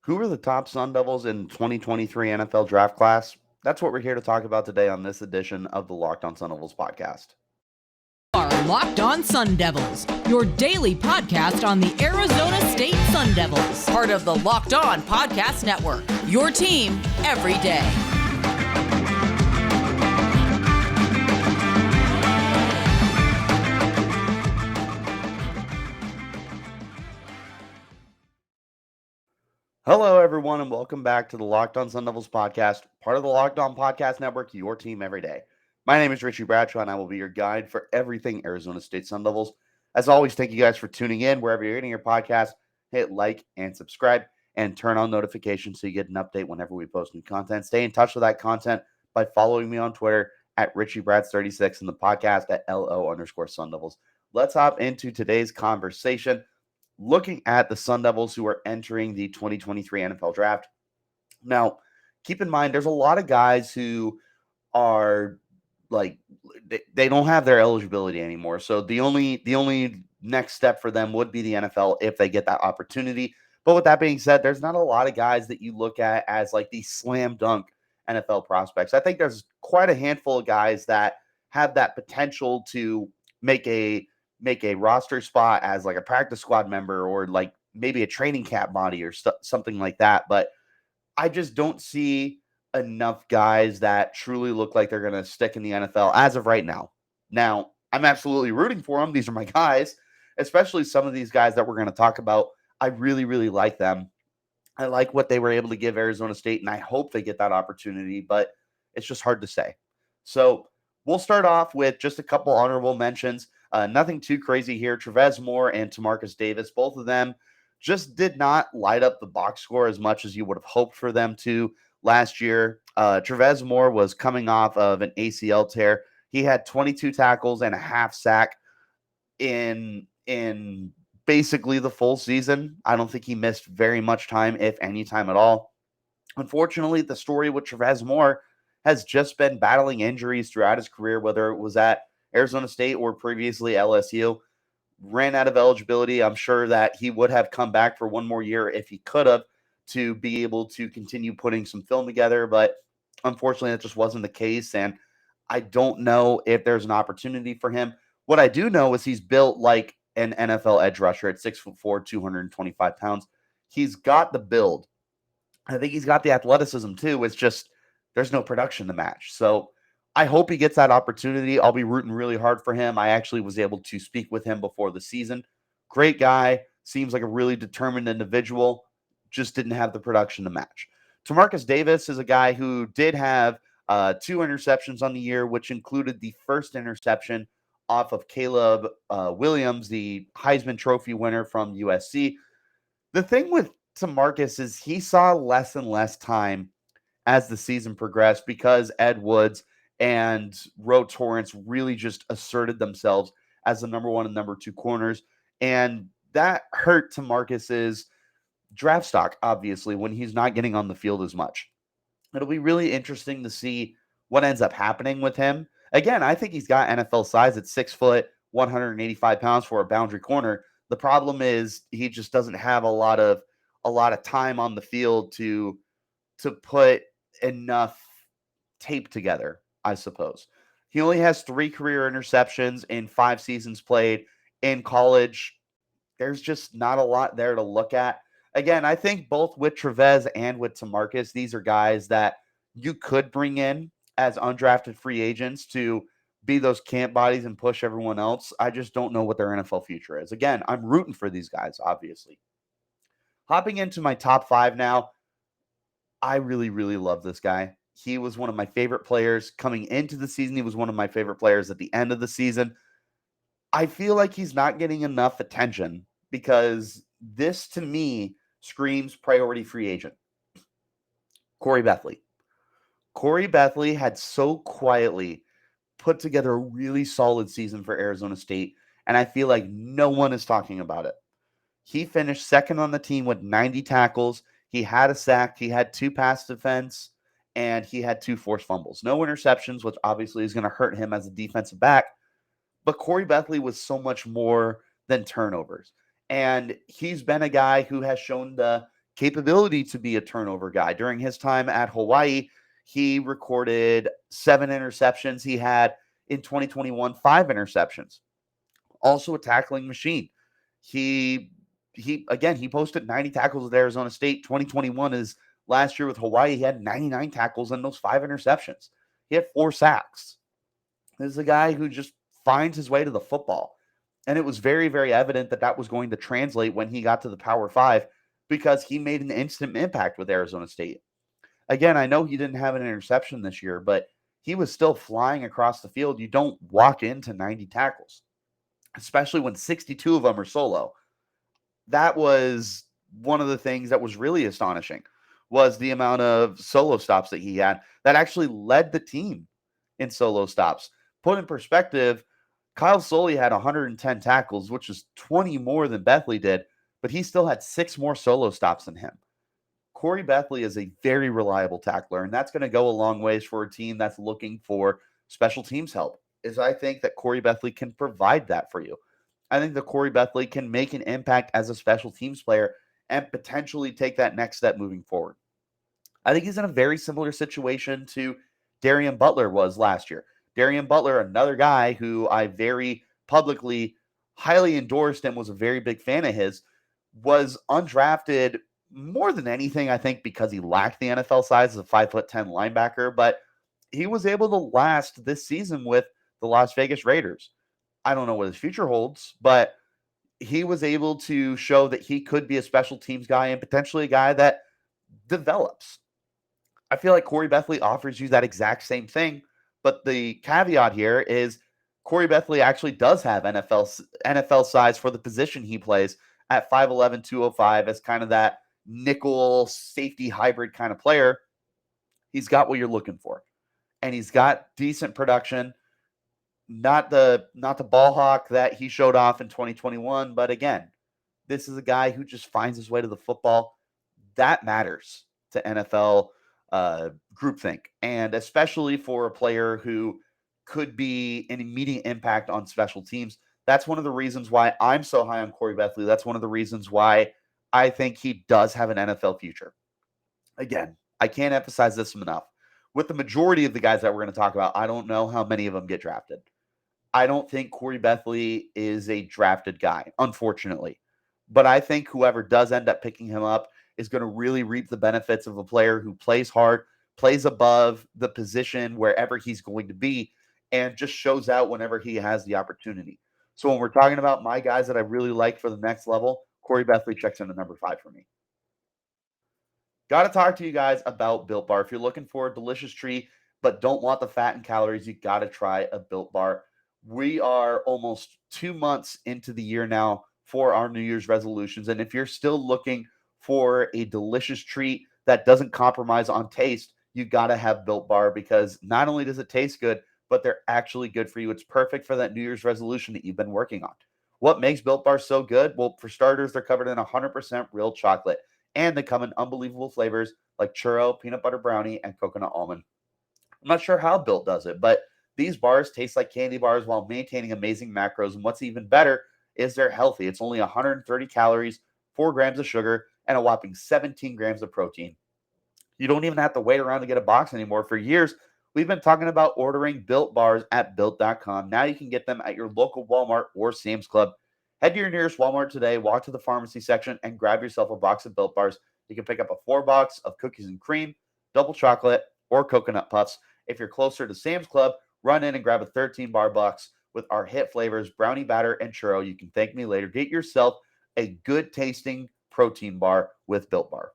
Who are the top Sun Devils in 2023 NFL draft class? That's what we're here to talk about today on this edition of the Locked On Sun Devils podcast. Are Locked On Sun Devils, your daily podcast on the Arizona State Sun Devils, part of the Locked On Podcast Network, your team every day. Hello, everyone, and welcome back to the Locked On Sun Devils podcast, part of the Locked On Podcast Network, your team every day. My name is Richie Bradshaw, and I will be your guide for everything Arizona State Sun Devils. As always, thank you guys for tuning in. Wherever you're getting your podcast, hit like and subscribe and turn on notifications so you get an update whenever we post new content. Stay in touch with that content by following me on Twitter at RichieBrads36 and the podcast at LO_Sun Devils. Let's hop into today's conversation. Looking at the Sun Devils who are entering the 2023 NFL draft. Now, keep in mind, there's a lot of guys who are like, they don't have their eligibility anymore. So the only next step for them would be the NFL if they get that opportunity. But with that being said, there's not a lot of guys that you look at as like the slam dunk NFL prospects. I think there's quite a handful of guys that have that potential to make a roster spot as like a practice squad member or like maybe a training camp body or something like that. But I just don't see enough guys that truly look like they're going to stick in the NFL as of right now. Now, I'm absolutely rooting for them. These are my guys, especially some of these guys that we're going to talk about. I really, really like them. I like what they were able to give Arizona State, and I hope they get that opportunity, but it's just hard to say. So we'll start off with just a couple honorable mentions. Nothing too crazy here. Trevez Moore and Tamarcus Davis, both of them just did not light up the box score as much as you would have hoped for them to last year. Trevez Moore was coming off of an ACL tear. He had 22 tackles and a half sack in basically the full season. I don't think he missed very much time, if any time at all. Unfortunately, the story with Trevez Moore has just been battling injuries throughout his career, whether it was at Arizona State or previously LSU. Ran out of eligibility. I'm sure that he would have come back for one more year if he could have to be able to continue putting some film together, but unfortunately that just wasn't the case, and I don't know if there's an opportunity for him. What I do know is he's built like an NFL edge rusher at 6'4", 225 pounds. He's got the build. I think he's got the athleticism too. It's just there's no production to match. So I hope he gets that opportunity. I'll be rooting really hard for him. I actually was able to speak with him before the season. Great guy. Seems like a really determined individual. Just didn't have the production to match. Tamarcus Davis is a guy who did have 2 interceptions on the year, which included the first interception off of Caleb Williams, the Heisman Trophy winner from USC. The thing with Tamarcus is he saw less and less time as the season progressed because Ed Woods and Ro Torrance really just asserted themselves as the number 1 and number 2 corners. And that hurt Tamarcus's draft stock, obviously, when he's not getting on the field as much. It'll be really interesting to see what ends up happening with him. Again, I think he's got NFL size at 6 foot, 185 pounds for a boundary corner. The problem is he just doesn't have a lot of time on the field to put enough tape together, I suppose. He only has 3 career interceptions in 5 seasons played in college. There's just not a lot there to look at. Again, I think both with Trevez and with Tamarcus, these are guys that you could bring in as undrafted free agents to be those camp bodies and push everyone else. I just don't know what their NFL future is. Again, I'm rooting for these guys, obviously. Hopping into my top 5 now, I really, really love this guy. He was one of my favorite players coming into the season. He was one of my favorite players at the end of the season. I feel like he's not getting enough attention because this, to me, screams priority free agent. Khoury Bethley. Khoury Bethley had so quietly put together a really solid season for Arizona State, and I feel like no one is talking about it. He finished second on the team with 90 tackles. He had a sack. He had 2 pass defense, and he had 2 forced fumbles. No interceptions, which obviously is going to hurt him as a defensive back. But Khoury Bethley was so much more than turnovers. And he's been a guy who has shown the capability to be a turnover guy. During his time at Hawaii, he recorded 7 interceptions. He had in 2021 5 interceptions. Also a tackling machine. He he posted 90 tackles at Arizona State. 2021 is last year with Hawaii. He had 99 tackles and those 5 interceptions. He had 4 sacks. This is a guy who just finds his way to the football. And it was very, very evident that that was going to translate when he got to the Power 5 because he made an instant impact with Arizona State. Again, I know he didn't have an interception this year, but he was still flying across the field. You don't walk into 90 tackles, especially when 62 of them are solo. That was one of the things that was really astonishing was the amount of solo stops that he had that actually led the team in solo stops. Put in perspective, Kyle Soelle had 110 tackles, which is 20 more than Bethley did, but he still had 6 more solo stops than him. Khoury Bethley is a very reliable tackler, and that's going to go a long ways for a team that's looking for special teams help. Is I think that Khoury Bethley can provide that for you. I think that Khoury Bethley can make an impact as a special teams player and potentially take that next step moving forward. I think he's in a very similar situation to Darian Butler was last year. Darian Butler, another guy who I very publicly highly endorsed and was a very big fan of his, was undrafted more than anything, I think, because he lacked the NFL size as a 5'10" linebacker, but he was able to last this season with the Las Vegas Raiders. I don't know what his future holds, but he was able to show that he could be a special teams guy and potentially a guy that develops. I feel like Khoury Bethley offers you that exact same thing, but the caveat here is Khoury Bethley actually does have NFL size for the position he plays at 5'11", 205 as kind of that nickel safety hybrid kind of player. He's got what you're looking for, and he's got decent production. Not the ball hawk that he showed off in 2021, but again, this is a guy who just finds his way to the football. That matters to NFL groupthink, and especially for a player who could be an immediate impact on special teams. That's one of the reasons why I'm so high on Khoury Bethley. That's one of the reasons why I think he does have an NFL future. Again, I can't emphasize this enough. With the majority of the guys that we're going to talk about, I don't know how many of them get drafted. I don't think Khoury Bethley is a drafted guy, unfortunately. But I think whoever does end up picking him up is going to really reap the benefits of a player who plays hard, plays above the position wherever he's going to be, and just shows out whenever he has the opportunity. So when we're talking about my guys that I really like for the next level, Khoury Bethley checks in at number 5 for me. Got to talk to you guys about Built Bar. If you're looking for a delicious treat but don't want the fat and calories, you got to try a Built Bar. We are almost 2 months into the year now for our New Year's resolutions. And if you're still looking for a delicious treat that doesn't compromise on taste, you got to have Built Bar because not only does it taste good, but they're actually good for you. It's perfect for that New Year's resolution that you've been working on. What makes Built Bar so good? Well, for starters, they're covered in 100% real chocolate, and they come in unbelievable flavors like churro, peanut butter brownie, and coconut almond. I'm not sure how Built does it, but these bars taste like candy bars while maintaining amazing macros. And what's even better is they're healthy. It's only 130 calories, 4 grams of sugar, and a whopping 17 grams of protein. You don't even have to wait around to get a box anymore. For years, we've been talking about ordering Built bars at Built.com. Now you can get them at your local Walmart or Sam's Club. Head to your nearest Walmart today, walk to the pharmacy section, and grab yourself a box of Built bars. You can pick up a 4-box of cookies and cream, double chocolate, or coconut puffs. If you're closer to Sam's Club, run in and grab a 13-bar box with our hit flavors, brownie batter and churro. You can thank me later. Get yourself a good-tasting protein bar with Built Bar.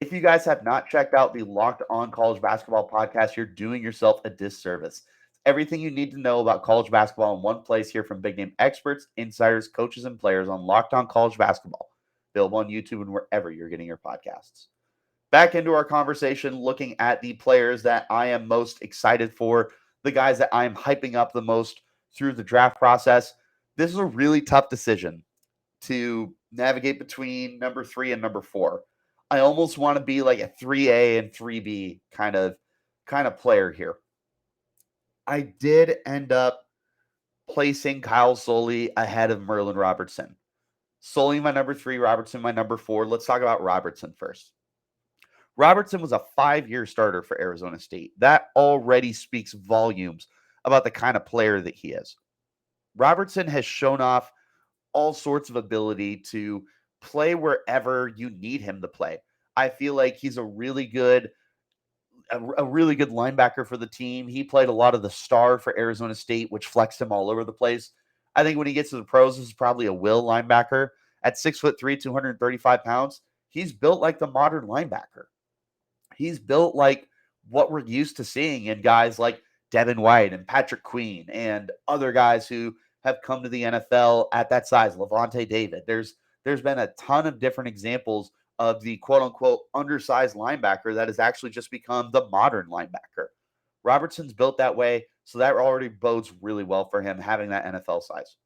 If you guys have not checked out the Locked On College Basketball podcast, you're doing yourself a disservice. Everything you need to know about college basketball in one place here from big-name experts, insiders, coaches, and players on Locked On College Basketball. Available on YouTube and wherever you're getting your podcasts. Back into our conversation, looking at the players that I am most excited for, the guys that I am hyping up the most through the draft process. This is a really tough decision to navigate between number 3 and number 4. I almost want to be like a 3A and 3B kind of player here. I did end up placing Kyle Soelle ahead of Merlin Robertson. Soelle, my number 3, Robertson, my number 4. Let's talk about Robertson first. Robertson was a 5-year starter for Arizona State. That already speaks volumes about the kind of player that he is. Robertson has shown off all sorts of ability to play wherever you need him to play. I feel like he's a really good linebacker for the team. He played a lot of the star for Arizona State, which flexed him all over the place. I think when he gets to the pros, this is probably a will linebacker. At 6'3", 235 pounds, he's built like the modern linebacker. He's built like what we're used to seeing in guys like Devin White and Patrick Queen and other guys who have come to the NFL at that size, Levante David. There's been a ton of different examples of the quote-unquote undersized linebacker that has actually just become the modern linebacker. Robertson's built that way, so that already bodes really well for him having that NFL size.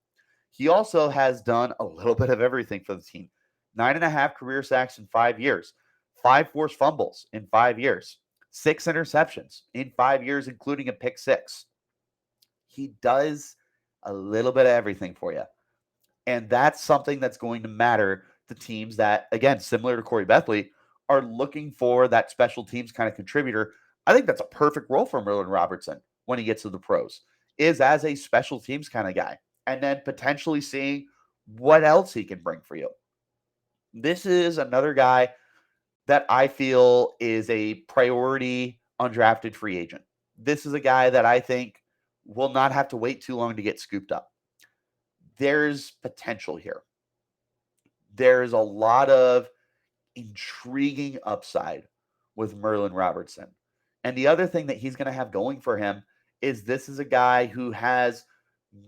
He also has done a little bit of everything for the team. 9.5 career sacks in 5 years, 5 forced fumbles in 5 years, 6 interceptions in 5 years, including a pick 6. He does a little bit of everything for you. And that's something that's going to matter to teams that, again, similar to Khoury Bethley, are looking for that special teams kind of contributor. I think that's a perfect role for Merlin Robertson when he gets to the pros, is as a special teams kind of guy, and then potentially seeing what else he can bring for you. This is another guy that I feel is a priority undrafted free agent. This is a guy that I think will not have to wait too long to get scooped up. There's potential here. There's a lot of intriguing upside with Merlin Robertson. And the other thing that he's going to have going for him is this is a guy who has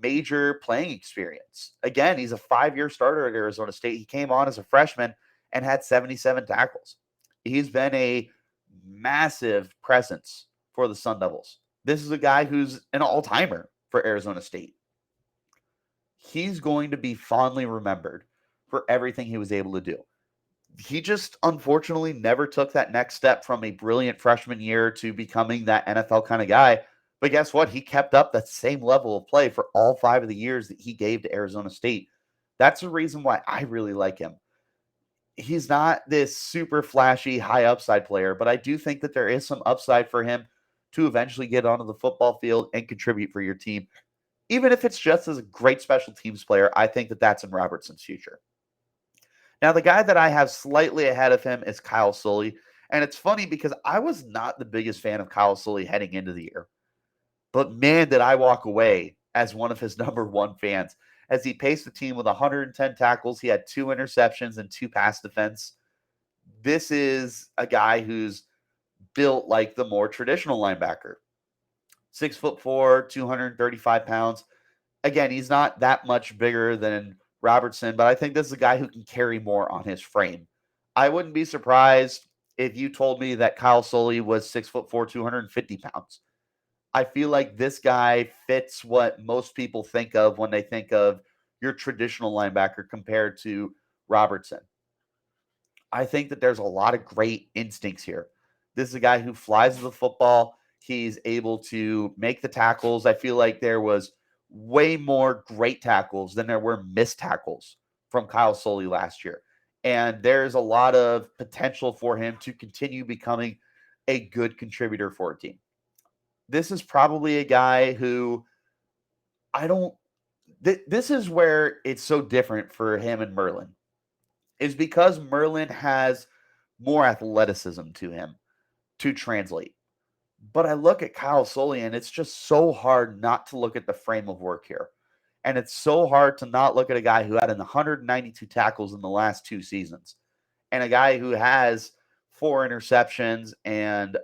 major playing experience. Again, he's a 5-year starter at Arizona State. He came on as a freshman and had 77 tackles. He's been a massive presence for the Sun Devils. This is a guy who's an all-timer for Arizona State. He's going to be fondly remembered for everything he was able to do. He just unfortunately never took that next step from a brilliant freshman year to becoming that NFL kind of guy. But guess what? He kept up that same level of play for all 5 of the years that he gave to Arizona State. That's the reason why I really like him. He's not this super flashy, high upside player, but I do think that there is some upside for him to eventually get onto the football field and contribute for your team. Even if it's just as a great special teams player, I think that that's in Robertson's future. Now, the guy that I have slightly ahead of him is Kyle Soelle. And it's funny because I was not the biggest fan of Kyle Soelle heading into the year. But man, did I walk away as one of his number 1 fans as he paced the team with 110 tackles. He had 2 interceptions and 2 pass defense. This is a guy who's built like the more traditional linebacker. 6'4", 235 pounds. Again, he's not that much bigger than Robertson, but I think this is a guy who can carry more on his frame. I wouldn't be surprised if you told me that Kyle Soelle was 6'4", 250 pounds. I feel like this guy fits what most people think of when they think of your traditional linebacker compared to Robertson. I think that there's a lot of great instincts here. This is a guy who flies the football. He's able to make the tackles. I feel like there was way more great tackles than there were missed tackles from Kyle Soelle last year. And there's a lot of potential for him to continue becoming a good contributor for a team. This is probably a guy who this is where it's so different for him and Merlin, is because Merlin has more athleticism to him to translate. But I look at Kyle Soelle, and it's just so hard not to look at the frame of work here. And it's so hard to not look at a guy who had 192 tackles in the last 2 seasons and a guy who has 4 interceptions and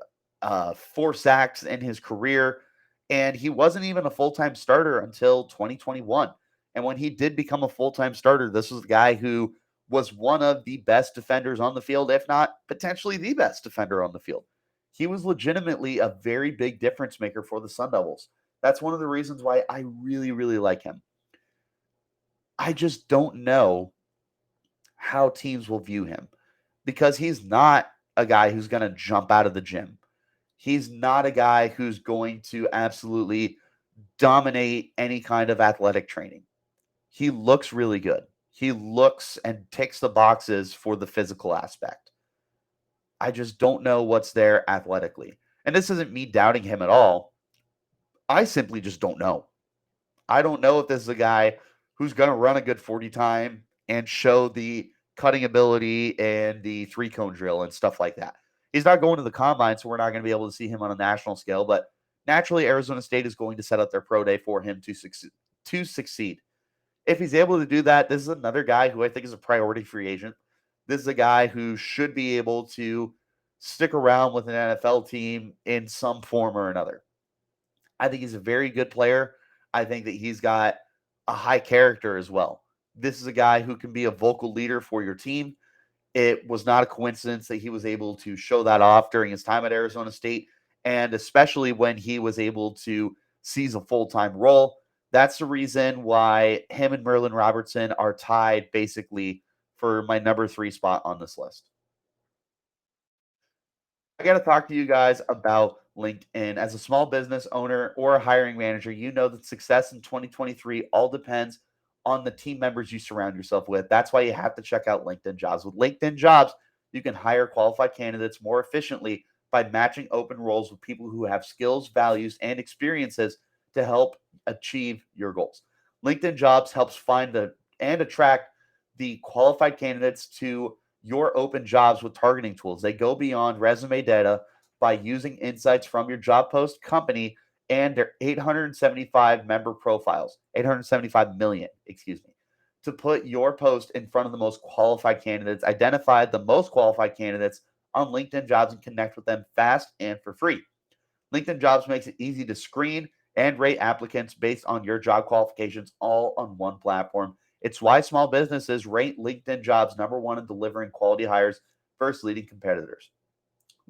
4 sacks in his career. And he wasn't even a full-time starter until 2021. And when he did become a full-time starter, this was a guy who was one of the best defenders on the field, if not potentially the best defender on the field. He was legitimately a very big difference maker for the Sun Devils. That's one of the reasons why I really, really like him. I just don't know how teams will view him because he's not a guy who's going to jump out of the gym. He's not a guy who's going to absolutely dominate any kind of athletic training. He looks really good. He looks and ticks the boxes for the physical aspect. I just don't know what's there athletically. And this isn't me doubting him at all. I simply just don't know. I don't know if this is a guy who's going to run a good 40 time and show the cutting ability and the three cone drill and stuff like that. He's not going to the combine, so we're not going to be able to see him on a national scale. But naturally, Arizona State is going to set up their pro day for him to succeed. If he's able to do that, this is another guy who I think is a priority free agent. This is a guy who should be able to stick around with an NFL team in some form or another. I think he's a very good player. I think that he's got a high character as well. This is a guy who can be a vocal leader for your team. It was not a coincidence that he was able to show that off during his time at Arizona State, and especially when he was able to seize a full-time role. That's the reason why him and Merlin Robertson are tied basically for my number 3 spot on this list. I got to talk to you guys about LinkedIn. As a small business owner or a hiring manager, you know that success in 2023 all depends on the team members you surround yourself with. That's why you have to check out LinkedIn Jobs. With LinkedIn Jobs, you can hire qualified candidates more efficiently by matching open roles with people who have skills, values, and experiences to help achieve your goals. LinkedIn Jobs helps find and attract the qualified candidates to your open jobs with targeting tools. They go beyond resume data by using insights from your job post, company, and their 875 member profiles, 875 million, to put your post in front of the most qualified candidates, identify the most qualified candidates on LinkedIn Jobs, and connect with them fast and for free. LinkedIn Jobs makes it easy to screen and rate applicants based on your job qualifications all on one platform. It's why small businesses rate LinkedIn Jobs number 1 in delivering quality hires versus leading competitors.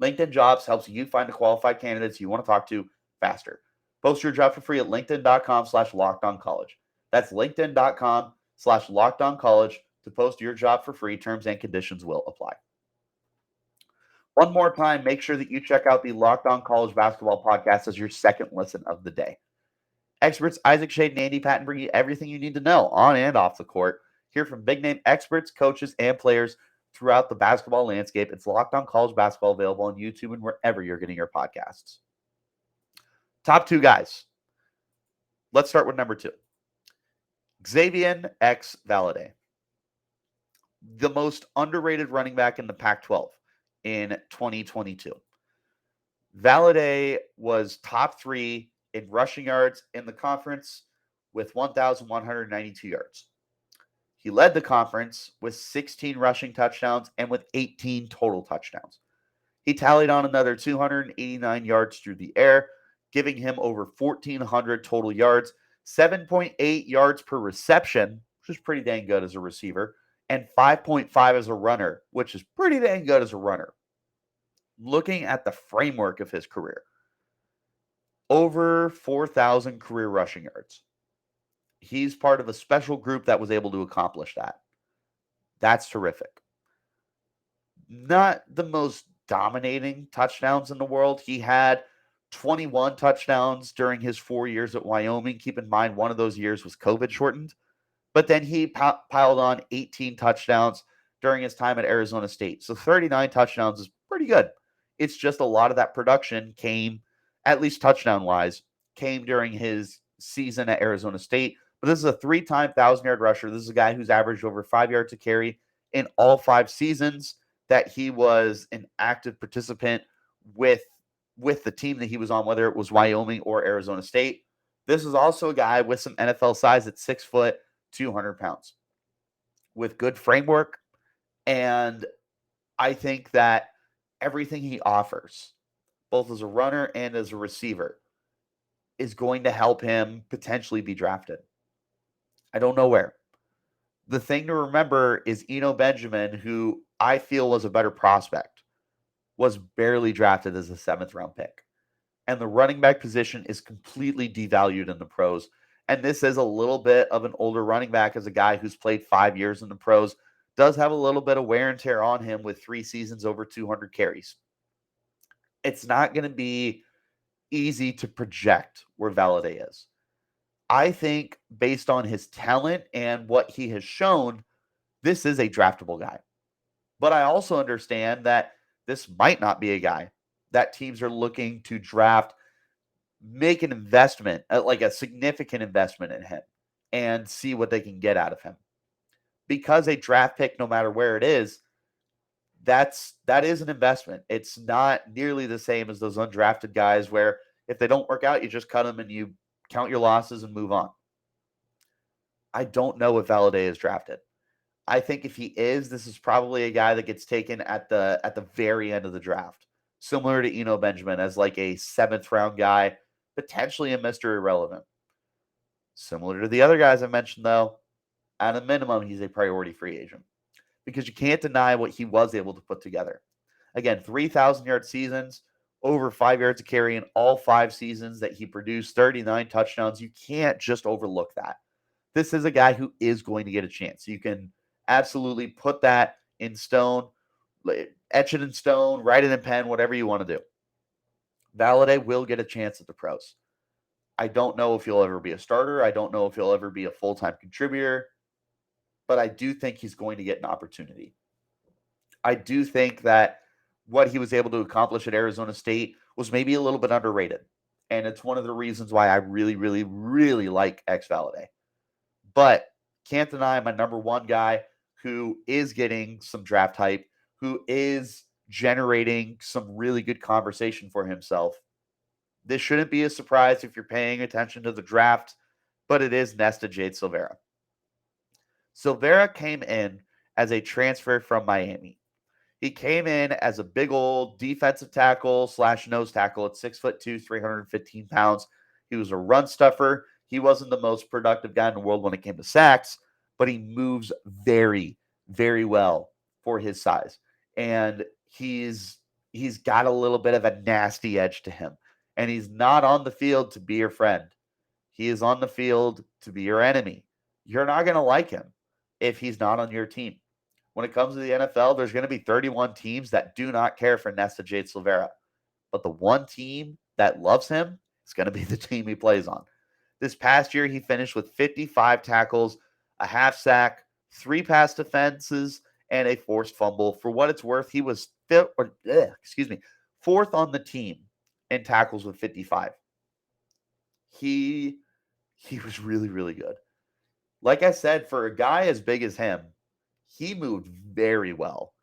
LinkedIn Jobs helps you find the qualified candidates you want to talk to faster. Post your job for free at linkedin.com/lockedoncollege. That's linkedin.com/lockedoncollege to post your job for free. Terms and conditions will apply. One more time, make sure that you check out the Locked On College Basketball podcast as your second listen of the day. Experts Isaac Shade and Andy Patton bring you everything you need to know on and off the court. Hear from big-name experts, coaches, and players throughout the basketball landscape. It's Locked On College Basketball, available on YouTube and wherever you're getting your podcasts. Top 2 guys. Let's start with number 2. Xazavian Valladay. The most underrated running back in the Pac-12 in 2022. Valladay was top 3 in rushing yards in the conference with 1,192 yards. He led the conference with 16 rushing touchdowns and with 18 total touchdowns. He tallied on another 289 yards through the air, giving him over 1,400 total yards, 7.8 yards per reception, which is pretty dang good as a receiver, and 5.5 as a runner, which is pretty dang good as a runner. Looking at the framework of his career, over 4,000 career rushing yards. He's part of a special group that was able to accomplish that. That's terrific. Not the most dominating touchdowns in the world. He had 21 touchdowns during his 4 years at Wyoming. Keep in mind, one of those years was COVID shortened. But then he piled on 18 touchdowns during his time at Arizona State. So 39 touchdowns is pretty good. It's just a lot of that production came, at least touchdown-wise, came during his season at Arizona State. But this is a 3-time 1,000-yard rusher. This is a guy who's averaged over 5 yards a carry in all 5 seasons that he was an active participant with the team that he was on, whether it was Wyoming or Arizona State. This is also a guy with some NFL size at 6 foot, 200 pounds, with good framework. And I think that everything he offers, both as a runner and as a receiver, is going to help him potentially be drafted. I don't know where. The thing to remember is Eno Benjamin, who I feel was a better prospect, was barely drafted as a 7th-round pick. And the running back position is completely devalued in the pros. And this is a little bit of an older running back, as a guy who's played 5 years in the pros, does have a little bit of wear and tear on him with 3 seasons over 200 carries. It's not going to be easy to project where Valladay is. I think based on his talent and what he has shown, This is a draftable guy. But I also understand that this might not be a guy that teams are looking to draft, make an investment, like a significant investment in him, and see what they can get out of him. Because a draft pick, no matter where it is, that is an investment. It's not nearly the same as those undrafted guys where if they don't work out, you just cut them and you count your losses and move on. I don't know if Valladay is drafted. I think if he is, this is probably a guy that gets taken at the very end of the draft, similar to Eno Benjamin as like a 7th round guy, potentially a Mr. Irrelevant. Similar to the other guys I mentioned, though, at a minimum, he's a priority free agent because you can't deny what he was able to put together. Again, 3,000-yard seasons, over 5 yards of carry in all 5 seasons that he produced, 39 touchdowns. You can't just overlook that. This is a guy who is going to get a chance. You can absolutely put that in stone, etch it in stone, write it in pen, whatever you want to do. Valladay will get a chance at the pros. I don't know if he'll ever be a starter. I don't know if he'll ever be a full-time contributor, but I do think he's going to get an opportunity. I do think that what he was able to accomplish at Arizona State was maybe a little bit underrated. And it's one of the reasons why I really, really, really like X Valladay. But can't deny my number one guy who is getting some draft hype, who is generating some really good conversation for himself. This shouldn't be a surprise if you're paying attention to the draft, but it is Nesta Jade Silvera. Silvera came in as a transfer from Miami. He came in as a big old defensive tackle / nose tackle at 6'2", 315 pounds. He was a run stuffer. He wasn't the most productive guy in the world when it came to sacks, but he moves very, very well for his size. And he's got a little bit of a nasty edge to him. And he's not on the field to be your friend. He is on the field to be your enemy. You're not going to like him if he's not on your team. When it comes to the NFL, there's going to be 31 teams that do not care for Nesta Jade Silvera. But the one team that loves him is going to be the team he plays on. This past year, he finished with 55 tackles, a half sack, 3 pass defenses, and a forced fumble. For what it's worth, he was fourth on the team in tackles with 55. He was really, really good. Like I said, for a guy as big as him, he moved very well.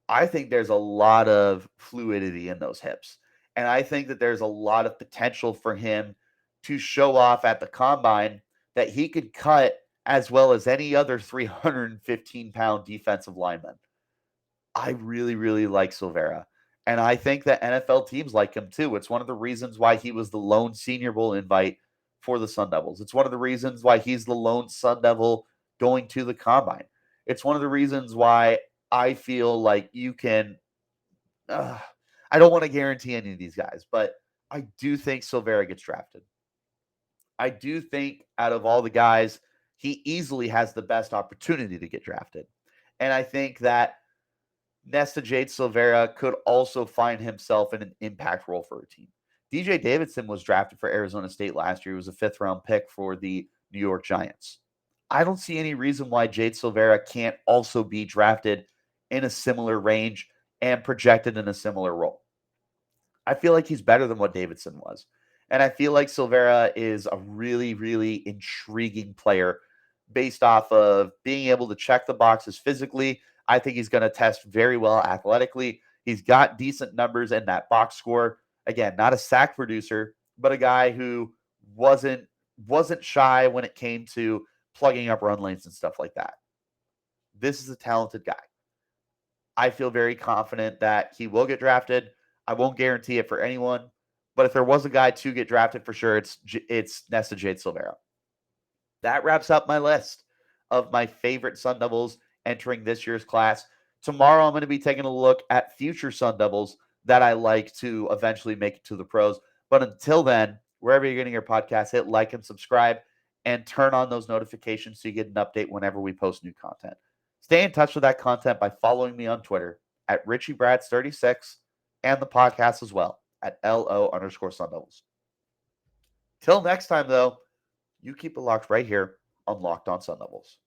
I think there's a lot of fluidity in those hips. And I think that there's a lot of potential for him to show off at the combine that he could cut as well as any other 315-pound defensive lineman. I really, really like Silvera. And I think that NFL teams like him too. It's one of the reasons why he was the lone Senior Bowl invite for the Sun Devils. It's one of the reasons why he's the lone Sun Devil going to the combine. It's one of the reasons why I feel like you can I don't want to guarantee any of these guys, but I do think Silvera gets drafted. I do think out of all the guys, he easily has the best opportunity to get drafted. And I think that Nesta Jade Silvera could also find himself in an impact role for a team. DJ Davidson was drafted for Arizona State last year. He was a 5th-round pick for the New York Giants. I don't see any reason why Jade Silvera can't also be drafted in a similar range and projected in a similar role. I feel like he's better than what Davidson was. And I feel like Silvera is a really, really intriguing player based off of being able to check the boxes physically. I think he's going to test very well athletically. He's got decent numbers in that box score. Again, not a sack producer, but a guy who wasn't shy when it came to plugging up run lanes and stuff like that. This is a talented guy. I feel very confident that he will get drafted. I won't guarantee it for anyone, but if there was a guy to get drafted for sure, it's Nesta Jade Silvera. That wraps up my list of my favorite Sun Devils entering this year's class. Tomorrow, I'm going to be taking a look at future Sun Devils that I like to eventually make it to the pros. But until then, wherever you're getting your podcast, hit like and subscribe and turn on those notifications so you get an update whenever we post new content. Stay in touch with that content by following me on Twitter at RichieBrads36 and the podcast as well at LO_Sun Devils. Till next time, though, you keep it locked right here on Locked On Sun Devils.